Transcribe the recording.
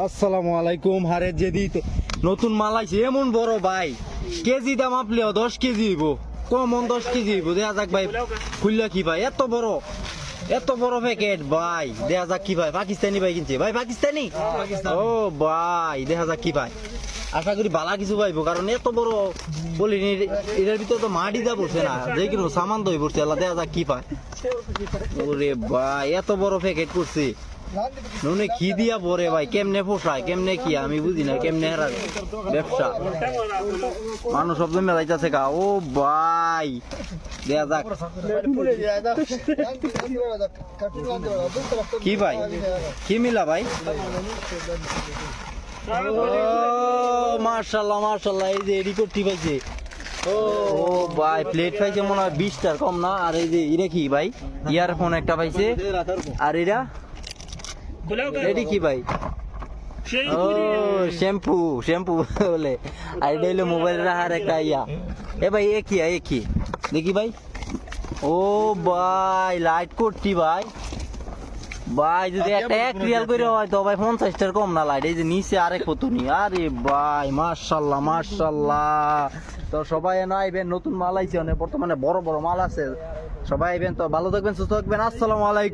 আসসালামু আলাইকুম। হারে যেদি নতুন মাল আইছে এমন বড় ভাই, কেজি দাম আপলিও 10 কেজি হইব, কমন 10 কেজি হইব। দেখা যাক ভাই খুললা কি ভাই, এত বড় প্যাকেট ভাই। দেখা যাক কি ভাই, পাকিস্তানি ভাই কিনছে ভাই, পাকিস্তানি। ও ভাই দেখা যাক কি ভাই, আশা করি বালা কিছু পাইবো, কারণ এত বড় বলি এটার ভিতরে তো মাটি দা পড়ছে না, যে কোনো সামান দই পড়ছে। আল্লাহ দেখা যাক কি পায়। ওরে ভাই এত বড় প্যাকেট করছে, নুনে কি দিয়া পরে ভাই, কেমনে পোষায় কেমনে কি আমি বুঝি না, কেমনে হেরার ব্যবসা। মানুষ সব জমে যাইতেছে গা। ও ভাই দেখা যাক কি ভাই, কি মিলা ভাই। মার্শাল্লাহ মার্শাল্লাহ, এই যে এডি করতে পাইছে। ও ভাই প্লেট পাইছে মনে হয় 20টার কম না। আর এই যে এটা কি ভাই, ইয়ারফোন একটা পাইছে। আর এরা এডি কি ভাই, ও শ্যাম্পু বলে। আর এটা হইলো মোবাইল রাখার একটা ইয়া। এ ভাই এ কি দেখি ভাই। ও ভাই লাইট করতি ভাই, যদি একটা 1 রিয়াল করে হয় তো ভাই 50টার কম না লাইট। এই যে নিচে আরেক কতুনি। আরে ভাই মাশাল্লাহ মাশাল্লাহ। তো সবাই এনে আইবেন, নতুন মাল আইছে অনেক, বর্তমানে বড় বড় মাল আছে। সবাই আইবেন, তো ভালো থাকবেন সুস্থ থাকবেন। আসসালামু আলাইকুম।